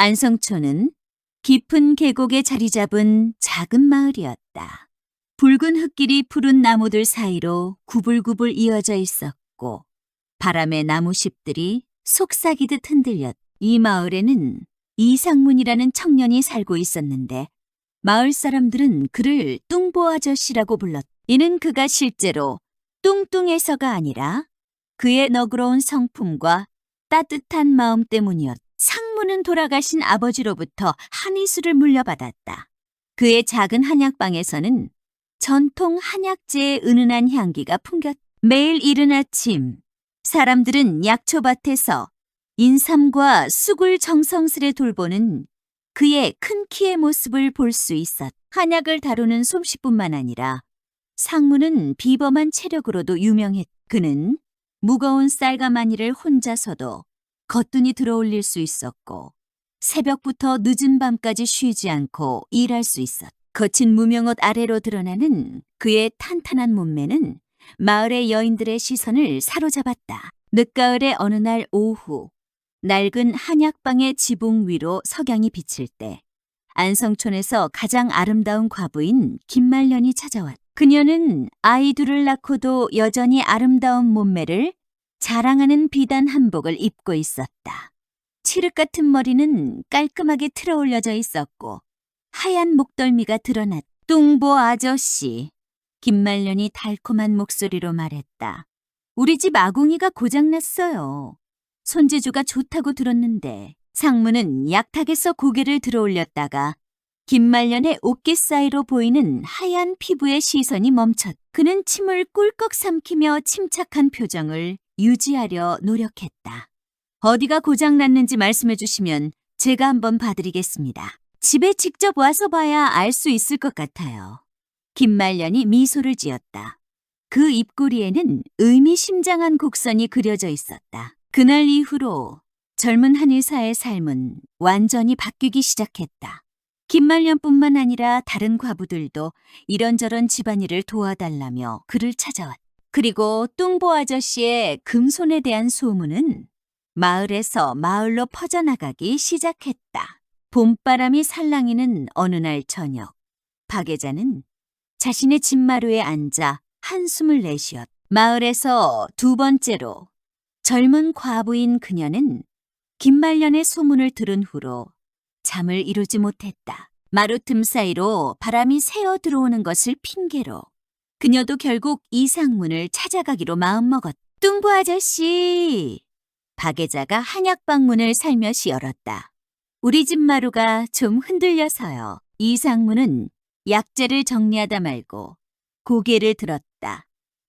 안성촌은 깊은 계곡에 자리 잡은 작은 마을이었다. 붉은 흙길이 푸른 나무들 사이로 구불구불 이어져 있었고 바람에 나무잎들이 속삭이듯 흔들렸다. 이 마을에는 이상문이라는 청년이 살고 있었는데 마을 사람들은 그를 뚱보 아저씨라고 불렀다. 이는 그가 실제로 뚱뚱해서가 아니라 그의 너그러운 성품과 따뜻한 마음 때문이었다. 상무는 돌아가신 아버지로부터 한의술을 물려받았다. 그의 작은 한약방에서는 전통 한약재의 은은한 향기가 풍겼다. 매일 이른 아침 사람들은 약초밭에서 인삼과 쑥을 정성스레 돌보는 그의 큰 키의 모습을 볼 수 있었다. 한약을 다루는 솜씨뿐만 아니라 상무는 비범한 체력으로도 유명했다. 그는 무거운 쌀가마니를 혼자서도 거뜬히 들어올릴 수 있었고 새벽부터 늦은 밤까지 쉬지 않고 일할 수 있었다. 거친 무명옷 아래로 드러나는 그의 탄탄한 몸매는 마을의 여인들의 시선을 사로잡았다. 늦가을의 어느 날 오후 낡은 한약방의 지붕 위로 석양이 비칠 때 안성촌에서 가장 아름다운 과부인 김말년이 찾아왔다. 그녀는 아이 둘을 낳고도 여전히 아름다운 몸매를 자랑하는 비단 한복을 입고 있었다. 칠흑 같은 머리는 깔끔하게 틀어올려져 있었고 하얀 목덜미가 드러났다. 뚱보 아저씨, 김말년이 달콤한 목소리로 말했다. 우리 집 아궁이가 고장났어요. 손재주가 좋다고 들었는데. 상무는 약탁에서 고개를 들어올렸다가 김말년의 어깨 사이로 보이는 하얀 피부의 시선이 멈췄다. 그는 침을 꿀꺽 삼키며 침착한 표정을 유지하려 노력했다. 어디가 고장났는지 말씀해 주시면 제가 한번 봐드리겠습니다. 집에 직접 와서 봐야 알 수 있을 것 같아요. 김말년이 미소를 지었다. 그 입꼬리에는 의미심장한 곡선이 그려져 있었다. 그날 이후로 젊은 한의사의 삶은 완전히 바뀌기 시작했다. 김말년뿐만 아니라 다른 과부들도 이런저런 집안일을 도와달라며 그를 찾아왔다. 그리고 뚱보 아저씨의 금손에 대한 소문은 마을에서 마을로 퍼져나가기 시작했다. 봄바람이 살랑이는 어느 날 저녁, 박예자는 자신의 집마루에 앉아 한숨을 내쉬었다. 마을에서 두 번째로 젊은 과부인 그녀는 김말년의 소문을 들은 후로 잠을 이루지 못했다. 마루 틈 사이로 바람이 새어 들어오는 것을 핑계로 그녀도 결국 이상문을 찾아가기로 마음먹었다. 뚱보 아저씨! 박예자가 한약방 문을 살며시 열었다. 우리 집 마루가 좀 흔들려서요. 이상문은 약재를 정리하다 말고 고개를 들었다.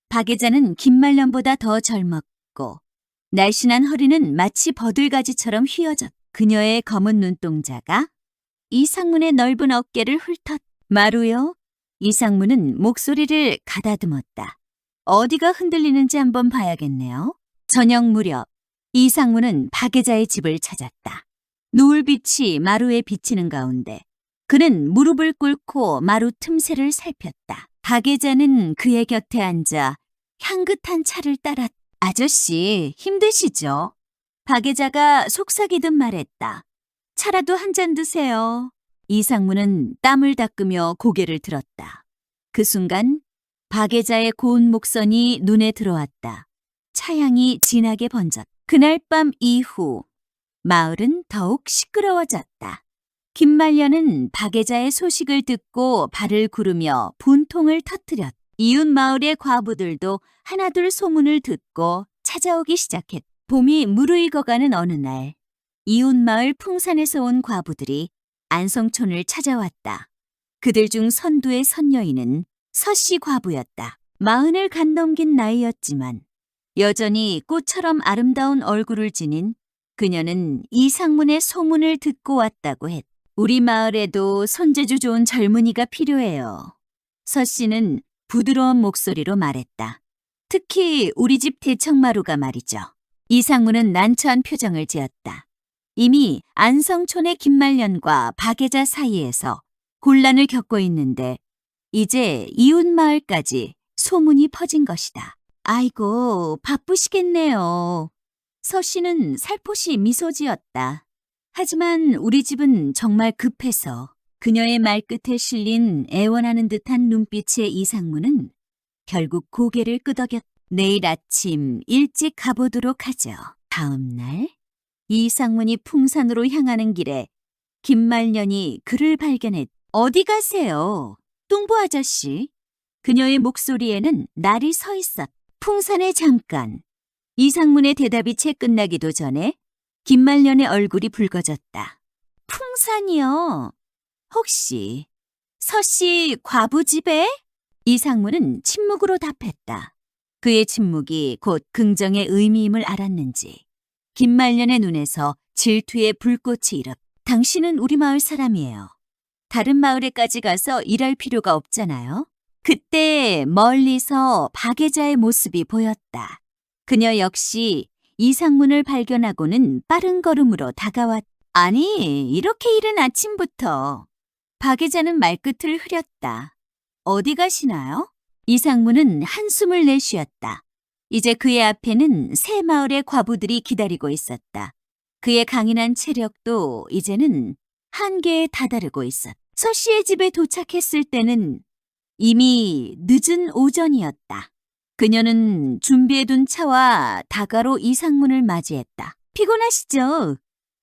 박예자는 김말년보다 더 젊었고 날씬한 허리는 마치 버들가지처럼 휘어졌다. 그녀의 검은 눈동자가 이상문의 넓은 어깨를 훑었다. 마루요? 이상문은 목소리를 가다듬었다. 어디가 흔들리는지 한번 봐야겠네요. 저녁 무렵 이상문은 박예자의 집을 찾았다. 노을빛이 마루에 비치는 가운데 그는 무릎을 꿇고 마루 틈새를 살폈다. 박예자는 그의 곁에 앉아 향긋한 차를 따랐다. 아저씨, 힘드시죠? 박예자가 속삭이듯 말했다. 차라도 한 잔 드세요. 이상문은 땀을 닦으며 고개를 들었다. 그 순간 박예자의 고운 목선이 눈에 들어왔다. 차향이 진하게 번졌다. 그날 밤 이후 마을은 더욱 시끄러워졌다. 김말년은 박예자의 소식을 듣고 발을 구르며 분통을 터뜨렸다. 이웃 마을의 과부들도 하나둘 소문을 듣고 찾아오기 시작했다. 봄이 무르익어가는 어느 날 이웃 마을 풍산에서 온 과부들이 안성촌을 찾아왔다. 그들 중 선두의 선녀인은 서씨 과부였다. 40을 간 넘긴 나이였지만 여전히 꽃처럼 아름다운 얼굴을 지닌 그녀는 이상문의 소문을 듣고 왔다고 했다. 우리 마을에도 손재주 좋은 젊은이가 필요해요. 서씨는 부드러운 목소리로 말했다. 특히 우리 집 대청마루가 말이죠. 이상문은 난처한 표정을 지었다. 이미 안성촌의 김말년과 박예자 사이에서 곤란을 겪고 있는데 이제 이웃 마을까지 소문이 퍼진 것이다. 아이고, 바쁘시겠네요. 서씨는 살포시 미소 지었다. 하지만 우리 집은 정말 급해서 그녀의 말끝에 실린 애원하는 듯한 눈빛의 이상무는 결국 고개를 끄덕였. 내일 아침 일찍 가보도록 하죠. 다음 날 이상문이 풍산으로 향하는 길에 김말년이 그를 발견했. 어디 가세요? 뚱보 아저씨. 그녀의 목소리에는 날이 서 있었. 풍산에 잠깐. 이상문의 대답이 채 끝나기도 전에 김말년의 얼굴이 붉어졌다. 풍산이요? 혹시 서씨 과부 집에? 이상문은 침묵으로 답했다. 그의 침묵이 곧 긍정의 의미임을 알았는지 김말년의 눈에서 질투의 불꽃이 일었다. 당신은 우리 마을 사람이에요. 다른 마을에까지 가서 일할 필요가 없잖아요. 그때 멀리서 박예자의 모습이 보였다. 그녀 역시 이상문을 발견하고는 빠른 걸음으로 다가왔다. 아니, 이렇게 이른 아침부터. 박예자는 말끝을 흐렸다. 어디 가시나요? 이상문은 한숨을 내쉬었다. 이제 그의 앞에는 새 마을의 과부들이 기다리고 있었다. 그의 강인한 체력도 이제는 한계에 다다르고 있었다. 서씨의 집에 도착했을 때는 이미 늦은 오전이었다. 그녀는 준비해둔 차와 다가로 이상문을 맞이했다. 피곤하시죠?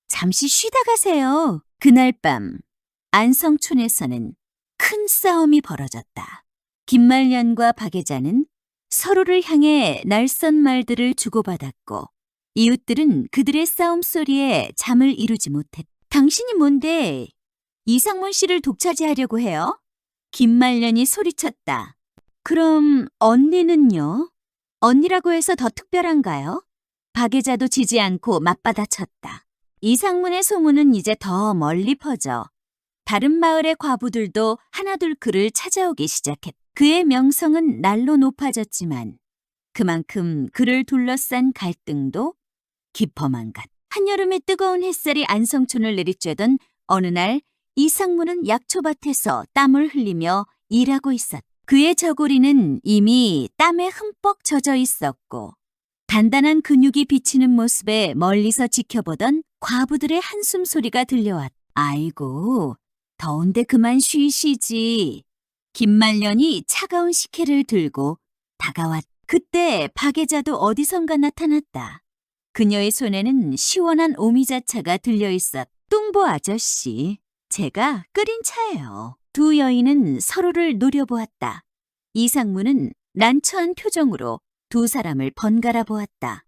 잠시 쉬다 가세요. 그날 밤 안성촌에서는 큰 싸움이 벌어졌다. 김말년과 박예자는 서로를 향해 날선 말들을 주고받았고 이웃들은 그들의 싸움소리에 잠을 이루지 못했다. 당신이 뭔데 이상문 씨를 독차지하려고 해요? 김말년이 소리쳤다. 그럼 언니는요? 언니라고 해서 더 특별한가요? 박예자도 지지 않고 맞받아쳤다. 이상문의 소문은 이제 더 멀리 퍼져 다른 마을의 과부들도 하나둘 그를 찾아오기 시작했다. 그의 명성은 날로 높아졌지만 그만큼 그를 둘러싼 갈등도 깊어만 갔다. 한여름의 뜨거운 햇살이 안성촌을 내리쬐던 어느 날 이상문은 약초밭에서 땀을 흘리며 일하고 있었다. 그의 저고리는 이미 땀에 흠뻑 젖어 있었고 단단한 근육이 비치는 모습에 멀리서 지켜보던 과부들의 한숨 소리가 들려왔다. 아이고, 더운데 그만 쉬시지. 김말년이 차가운 식혜를 들고 다가왔다. 그때 박예자도 어디선가 나타났다. 그녀의 손에는 시원한 오미자차가 들려있었다. 뚱보 아저씨, 제가 끓인 차예요. 두 여인은 서로를 노려보았다. 이상문은 난처한 표정으로 두 사람을 번갈아 보았다.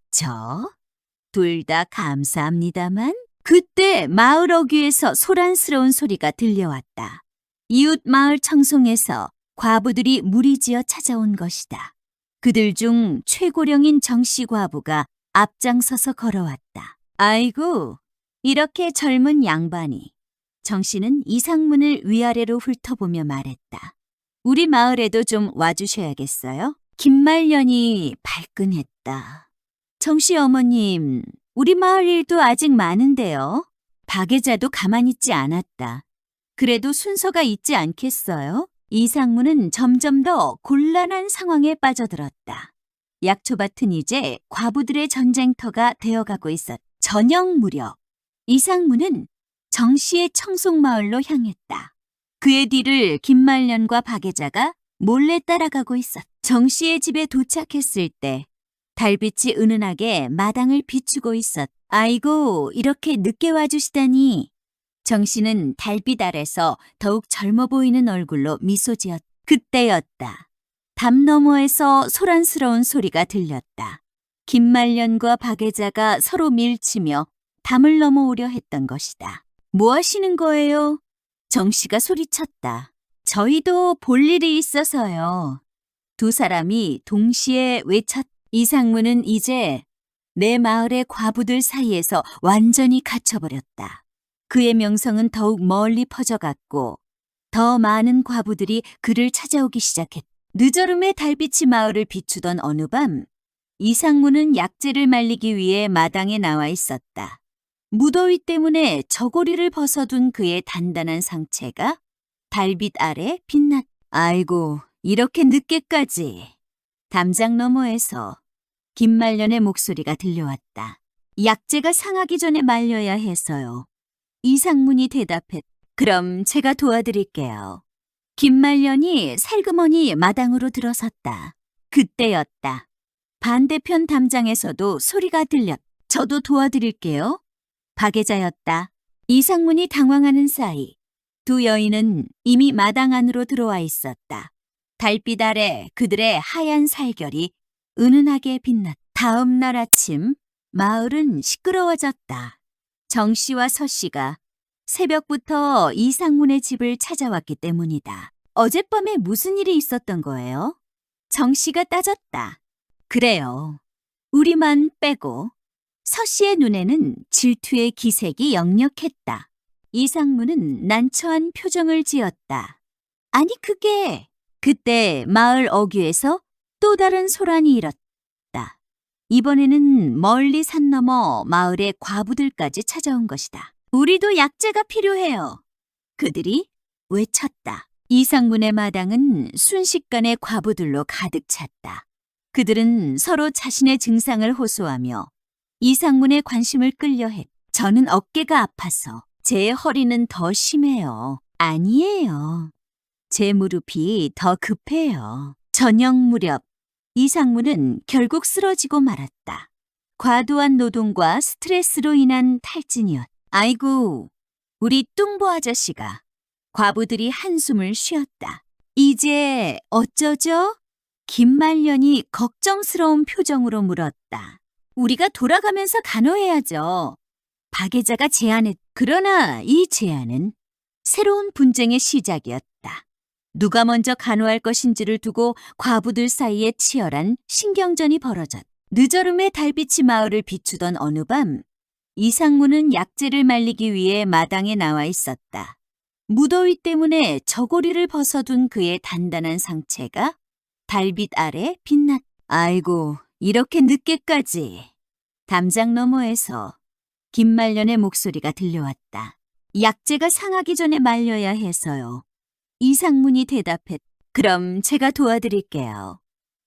둘 다 감사합니다만. 그때 마을 어귀에서 소란스러운 소리가 들려왔다. 이웃 마을 청송에서 과부들이 무리지어 찾아온 것이다. 그들 중 최고령인 정씨 과부가 앞장서서 걸어왔다. 아이고, 이렇게 젊은 양반이. 정씨는 이상문을 위아래로 훑어보며 말했다. 우리 마을에도 좀 와주셔야겠어요? 김말년이 발끈했다. 정씨 어머님, 우리 마을 일도 아직 많은데요. 박예자도 가만히 있지 않았다. 그래도 순서가 있지 않겠어요? 이상문은 점점 더 곤란한 상황에 빠져들었다. 약초밭은 이제 과부들의 전쟁터가 되어가고 있었다. 저녁 무렵, 이상문은 정씨의 청송마을로 향했다. 그의 뒤를 김말년과 박예자가 몰래 따라가고 있었다. 정씨의 집에 도착했을 때 달빛이 은은하게 마당을 비추고 있었다. 아이고, 이렇게 늦게 와주시다니. 정씨는 달빛 아래서 더욱 젊어 보이는 얼굴로 미소 지었다. 그때였다. 담 너머에서 소란스러운 소리가 들렸다. 김말년과 박예자가 서로 밀치며 담을 넘어오려 했던 것이다. 뭐 하시는 거예요? 정씨가 소리쳤다. 저희도 볼 일이 있어서요. 두 사람이 동시에 외쳤다. 이상문은 이제 내 마을의 과부들 사이에서 완전히 갇혀버렸다. 그의 명성은 더욱 멀리 퍼져갔고 더 많은 과부들이 그를 찾아오기 시작했다. 늦어름의 달빛이 마을을 비추던 어느 밤, 이상문은 약재를 말리기 위해 마당에 나와 있었다. 무더위 때문에 저고리를 벗어둔 그의 단단한 상체가 달빛 아래 빛났다. 아이고, 이렇게 늦게까지. 담장 너머에서 김말년의 목소리가 들려왔다. 약재가 상하기 전에 말려야 해서요. 이상문이 대답했다. 그럼 제가 도와드릴게요. 김말년이 살그머니 마당으로 들어섰다. 그때였다. 반대편 담장에서도 소리가 들렸다. 저도 도와드릴게요. 박애자였다. 이상문이 당황하는 사이 두 여인은 이미 마당 안으로 들어와 있었다. 달빛 아래 그들의 하얀 살결이 은은하게 빛났다. 다음 날 아침 마을은 시끄러워졌다. 정 씨와 서 씨가 새벽부터 이상문의 집을 찾아왔기 때문이다. 어젯밤에 무슨 일이 있었던 거예요? 정 씨가 따졌다. 그래요. 우리만 빼고. 서 씨의 눈에는 질투의 기색이 역력했다. 이상문은 난처한 표정을 지었다. 아니 그게... 그때 마을 어귀에서 또 다른 소란이 일었다. 이번에는 멀리 산 너머 마을의 과부들까지 찾아온 것이다. 우리도 약재가 필요해요. 그들이 외쳤다. 이상문의 마당은 순식간에 과부들로 가득 찼다. 그들은 서로 자신의 증상을 호소하며 이상문의 관심을 끌려 했다. 저는 어깨가 아파서 제 허리는 더 심해요. 아니에요. 제 무릎이 더 급해요. 저녁 무렵 이상문은 결국 쓰러지고 말았다. 과도한 노동과 스트레스로 인한 탈진이었다. 아이고, 우리 뚱보 아저씨가. 과부들이 한숨을 쉬었다. 이제 어쩌죠? 김말년이 걱정스러운 표정으로 물었다. 우리가 돌아가면서 간호해야죠. 박애자가 제안했. 그러나 이 제안은 새로운 분쟁의 시작이었다. 누가 먼저 간호할 것인지를 두고 과부들 사이에 치열한 신경전이 벌어졌다. 늦어름의 달빛이 마을을 비추던 어느 밤 이상문은 약재를 말리기 위해 마당에 나와 있었다. 무더위 때문에 저고리를 벗어둔 그의 단단한 상체가 달빛 아래 빛났다. 아이고, 이렇게 늦게까지. 담장 너머에서 김말년의 목소리가 들려왔다. 약재가 상하기 전에 말려야 해서요. 이상문이 대답했다. 그럼 제가 도와드릴게요.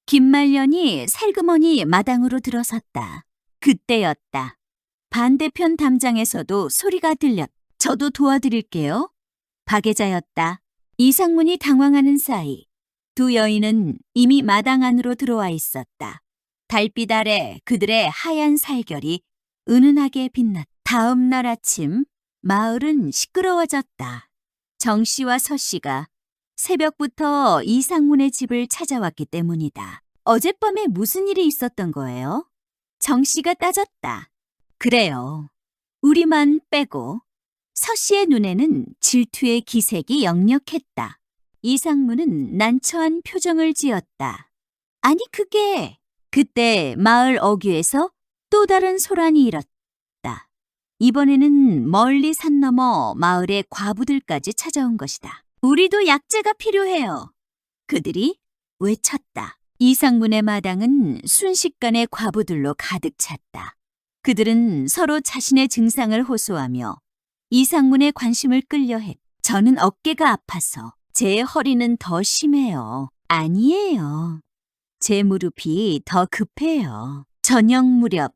김말년이 살그머니 마당으로 들어섰다. 그때였다. 반대편 담장에서도 소리가 들렸다. 저도 도와드릴게요. 박애자였다. 이상문이 당황하는 사이 두 여인은 이미 마당 안으로 들어와 있었다. 달빛 아래 그들의 하얀 살결이 은은하게 빛났다. 다음 날 아침 마을은 시끄러워졌다. 정 씨와 서 씨가 새벽부터 이상문의 집을 찾아왔기 때문이다. 어젯밤에 무슨 일이 있었던 거예요? 정 씨가 따졌다. 그래요. 우리만 빼고. 서 씨의 눈에는 질투의 기색이 역력했다. 이상문은 난처한 표정을 지었다. 아니 그게... 그때 마을 어귀에서 또 다른 소란이 일었다. 이번에는 멀리 산 너머 마을의 과부들까지 찾아온 것이다. 우리도 약재가 필요해요. 그들이 외쳤다. 이상문의 마당은 순식간에 과부들로 가득 찼다. 그들은 서로 자신의 증상을 호소하며 이상문의 관심을 끌려 했다. 저는 어깨가 아파서 제 허리는 더 심해요. 아니에요. 제 무릎이 더 급해요. 저녁 무렵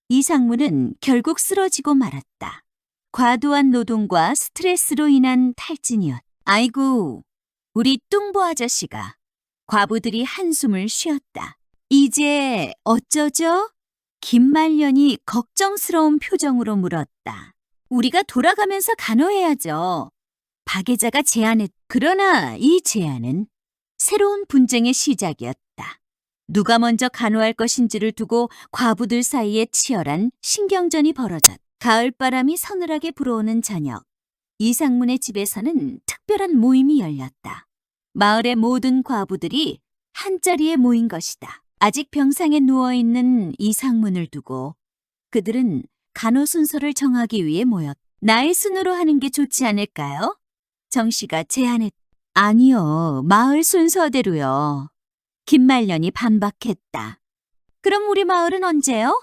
이상문은 결국 쓰러지고 말았다. 과도한 노동과 스트레스로 인한 탈진이었다. 아이고, 우리 뚱보 아저씨가. 과부들이 한숨을 쉬었다. 이제 어쩌죠? 김말년이 걱정스러운 표정으로 물었다. 우리가 돌아가면서 간호해야죠. 박애자가 제안했. 그러나 이 제안은 새로운 분쟁의 시작이었다. 누가 먼저 간호할 것인지를 두고 과부들 사이에 치열한 신경전이 벌어졌다. 가을바람이 서늘하게 불어오는 저녁, 이상문의 집에서는 특별한 모임이 열렸다. 마을의 모든 과부들이 한자리에 모인 것이다. 아직 병상에 누워있는 이상문을 두고 그들은 간호 순서를 정하기 위해 모였다. 나의 순으로 하는 게 좋지 않을까요? 정 씨가 제안했다. 아니요, 마을 순서대로요. 김말년이 반박했다. 그럼 우리 마을은 언제요?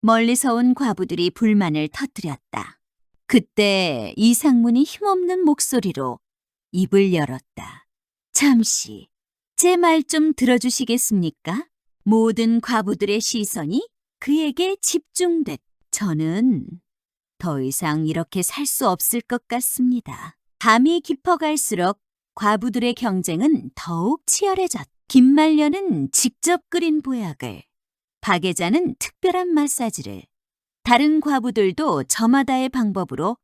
멀리서 온 과부들이 불만을 터뜨렸다. 그때 이상문이 힘없는 목소리로 입을 열었다. 잠시, 제 말 좀 들어주시겠습니까? 모든 과부들의 시선이 그에게 집중됐다. 저는 더 이상 이렇게 살 수 없을 것 같습니다. 밤이 깊어갈수록 과부들의 경쟁은 더욱 치열해졌다. 김말년은 직접 끓인 보약을, 박애자는 특별한 마사지를, 다른 과부들도 저마다의 방법으로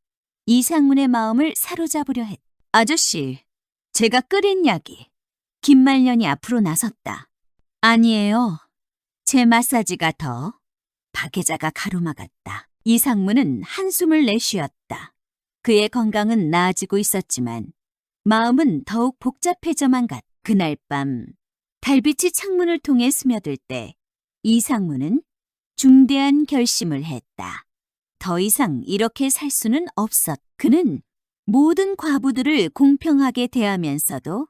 이상문의 마음을 사로잡으려 했다. 아저씨, 제가 끓인 약이. 김말년이 앞으로 나섰다. 아니에요. 제 마사지가 더. 박애자가 가로막았다. 이상문은 한숨을 내쉬었다. 그의 건강은 나아지고 있었지만 마음은 더욱 복잡해져만 갔다. 그날 밤 달빛이 창문을 통해 스며들 때 이상문은 중대한 결심을 했다. 더 이상 이렇게 살 수는 없었다. 그는 모든 과부들을 공평하게 대하면서도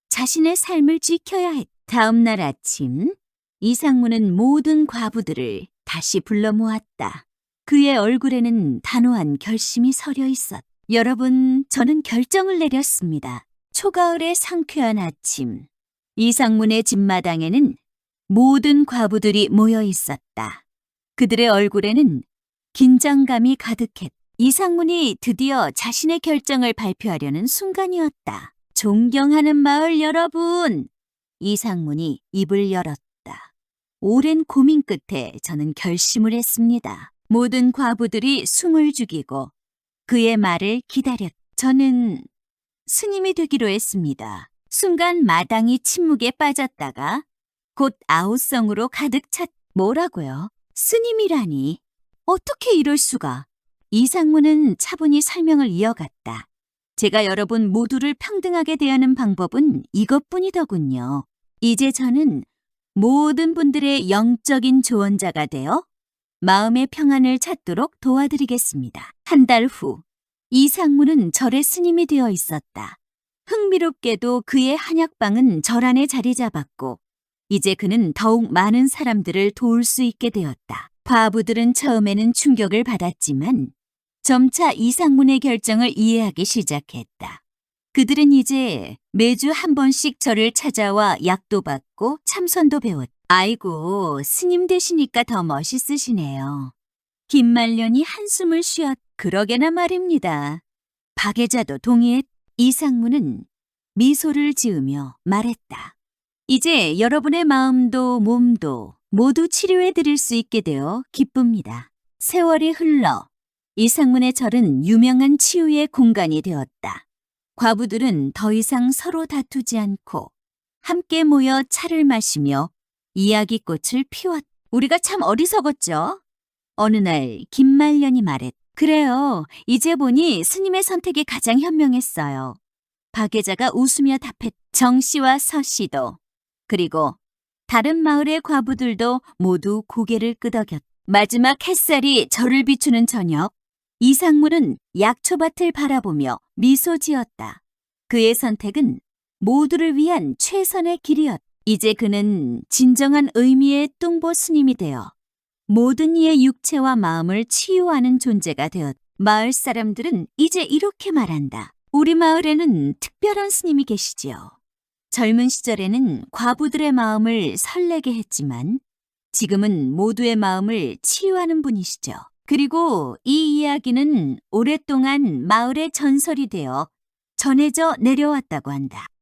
자신의 삶을 지켜야 했다. 다음 날 아침 이상문은 모든 과부들을 다시 불러 모았다. 그의 얼굴에는 단호한 결심이 서려 있었다. 여러분, 저는 결정을 내렸습니다. 초가을의 상쾌한 아침, 이상문의 집마당에는 모든 과부들이 모여 있었다. 그들의 얼굴에는 긴장감이 가득했다. 이상문이 드디어 자신의 결정을 발표하려는 순간이었다. 존경하는 마을 여러분! 이상문이 입을 열었다. 오랜 고민 끝에 저는 결심을 했습니다. 모든 과부들이 숨을 죽이고 그의 말을 기다렸다. 저는 스님이 되기로 했습니다. 순간 마당이 침묵에 빠졌다가 곧 아우성으로 가득 찼. 뭐라고요? 스님이라니. 어떻게 이럴 수가? 이상문은 차분히 설명을 이어갔다. 제가 여러분 모두를 평등하게 대하는 방법은 이것뿐이더군요. 이제 저는 모든 분들의 영적인 조언자가 되어 마음의 평안을 찾도록 도와드리겠습니다. 한 달 후, 이상문은 절의 스님이 되어 있었다. 흥미롭게도 그의 한약방은 절 안에 자리 잡았고 이제 그는 더욱 많은 사람들을 도울 수 있게 되었다. 과부들은 처음에는 충격을 받았지만 점차 이상문의 결정을 이해하기 시작했다. 그들은 이제 매주 한 번씩 절을 찾아와 약도 받고 참선도 배웠다. 아이고, 스님 되시니까 더 멋있으시네요. 김말년이 한숨을 쉬었. 그러게나 말입니다. 박애자도 동의했. 이상문은 미소를 지으며 말했다. 이제 여러분의 마음도 몸도 모두 치료해 드릴 수 있게 되어 기쁩니다. 세월이 흘러 이상문의 절은 유명한 치유의 공간이 되었다. 과부들은 더 이상 서로 다투지 않고 함께 모여 차를 마시며 이야기꽃을 피웠다. 우리가 참 어리석었죠? 어느 날 김말년이 말했다. 그래요. 이제 보니 스님의 선택이 가장 현명했어요. 박애자가 웃으며 답했다. 정 씨와 서 씨도 그리고 다른 마을의 과부들도 모두 고개를 끄덕였다. 마지막 햇살이 절을 비추는 저녁, 이상문은 약초밭을 바라보며 미소 지었다. 그의 선택은 모두를 위한 최선의 길이었다. 이제 그는 진정한 의미의 뚱보 스님이 되어 모든 이의 육체와 마음을 치유하는 존재가 되었다. 마을 사람들은 이제 이렇게 말한다. 우리 마을에는 특별한 스님이 계시지요. 젊은 시절에는 과부들의 마음을 설레게 했지만 지금은 모두의 마음을 치유하는 분이시죠. 그리고 이 이야기는 오랫동안 마을의 전설이 되어 전해져 내려왔다고 한다.